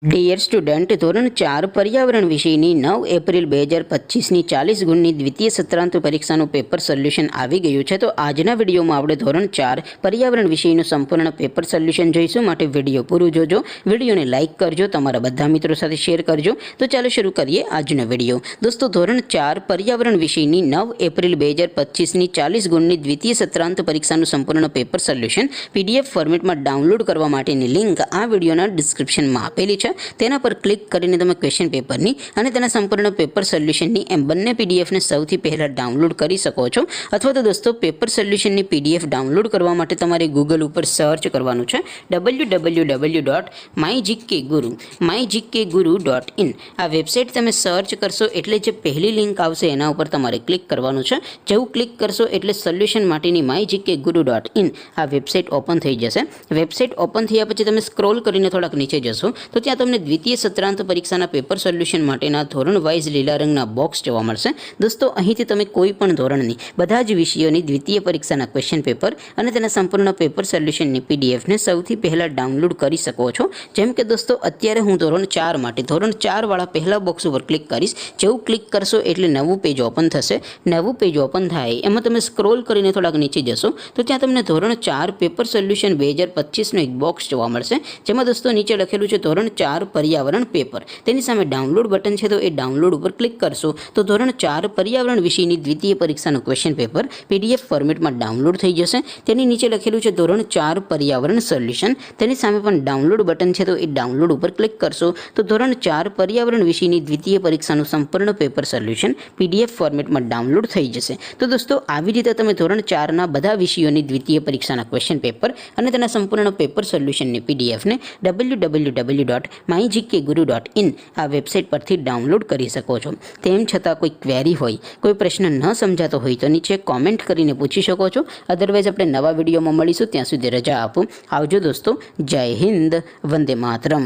Dear student, ધોરણ 4 પર્યાવરણ વિષયની 9 એપ્રિલ 2025ની 40 ગુણની દ્વિતીય સત્રાંત પરીક્ષાનું પેપર સોલ્યુશન આવી ગયું છે. તો આજના વિડીયોમાં આપણે ધોરણ 4 પર્યાવરણ વિષયનું સંપૂર્ણ પેપર સોલ્યુશન જોઈશું. માટે વિડીયો પૂરું જોજો, વિડીયોને લાઇક કરજો, તમારા બધા મિત્રો સાથે શેર કરજો. તો ચાલો શરૂ કરીએ આજનો વિડીયો. દોસ્તો, ધોરણ 4 પર્યાવરણ વિષયની 9 એપ્રિલ 2025ની 40 ગુણની દ્વિતીય સત્રાંત પરીક્ષાનું સંપૂર્ણ પેપર સોલ્યુશન પીડીએફ ફોર્મેટમાં ડાઉનલોડ કરવા માટેની લિંક આ વિડીયોના ડિસ્ક્રિપ્શનમાં આપેલી છે. તેના પર ક્લિક કરીને તમે ક્વેશ્ચન પેપરની અને તેના સંપૂર્ણ પેપર સોલ્યુશનની એમ બંને પીડીએફને સૌથી પહેલાં ડાઉનલોડ કરી શકો છો. અથવા તો દોસ્તો, પેપર સોલ્યુશનની પીડીએફ ડાઉનલોડ કરવા માટે તમારે ગૂગલ ઉપર સર્ચ કરવાનું છે www.mygkguru.in. આ વેબસાઇટ તમે સર્ચ કરશો એટલે જે પહેલી લિંક આવશે એના ઉપર તમારે ક્લિક કરવાનું છે. જેવું ક્લિક કરશો એટલે સોલ્યુશન માટેની mygkguru.in આ વેબસાઇટ ઓપન થઈ જશે. વેબસાઇટ ઓપન થયા પછી તમે સ્ક્રોલ કરીને થોડાક નીચે જશો તો ત્યાં તમને દ્વિતીય સત્રાંત પરીક્ષાના પેપર સોલ્યુશન માટેના ધોરણ વાઇઝ લીલા રંગના બોક્સ જોવા મળશે. દોસ્તો, અહીંથી તમે કોઈ પણ ધોરણની બધા જ વિષયોની દ્વિતીય પરીક્ષાના ક્વેશ્ચન પેપર અને તેના સંપૂર્ણ પેપર સોલ્યુશનની પીડીએફને સૌથી પહેલાં ડાઉનલોડ કરી શકો છો. જેમ કે દોસ્તો, અત્યારે હું ધોરણ 4 માટે ધોરણ 4 વાળા પહેલા બોક્સ ઉપર ક્લિક કરીશ. જેવું ક્લિક કરશો એટલે નવું પેજ ઓપન થશે. નવું પેજ ઓપન થાય એમાં તમે સ્ક્રોલ કરીને થોડાક નીચે જશો તો ત્યાં તમને ધોરણ 4 પેપર સોલ્યુશન 2025નો એક બોક્સ જોવા મળશે. જેમાં દોસ્તો નીચે લખેલું છે ધોરણ 4 પર્યાવરણ પેપર. તેની સામે ડાઉનલોડ બટન છે, તો એ ડાઉનલોડ ઉપર ક્લિક કરશો તો ધોરણ 4 પર્યાવરણ વિષયની દ્વિતીય પરીક્ષાનું ક્વેશ્ચન પેપર પીડીએફ ફોર્મેટમાં ડાઉનલોડ થઈ જશે. તેની નીચે લખેલું છે ધોરણ 4 પર્યાવરણ સોલ્યુશન. તેની સામે પણ ડાઉનલોડ બટન છે, તો એ ડાઉનલોડ ઉપર ક્લિક કરશો તો ધોરણ 4 પર્યાવરણ વિષયની દ્વિતીય પરીક્ષાનું સંપૂર્ણ પેપર સોલ્યુશન પીડીએફ ફોર્મેટમાં ડાઉનલોડ થઈ જશે. તો દોસ્તો, આવી રીતે તમે ધોરણ 4ના બધા વિષયોની દ્વિતીય પરીક્ષાના ક્વેશ્ચન પેપર અને તેના સંપૂર્ણ પેપર સોલ્યુશનની પીડીએફને www.mygkguru.in આ વેબસાઇટ પરથી ડાઉનલોડ કરી શકો છો. તેમ છતાં કોઈ ક્વેરી હોય, કોઈ પ્રશ્ન ન સમજાતો હોય તો નીચે કોમેન્ટ કરીને પૂછી શકો છો. અદરવાઇઝ આપણે નવા વિડીયોમાં મળીશું. ત્યાં સુધી રજા આપો. આવજો દોસ્તો. જય હિન્દ. વંદે માતરમ.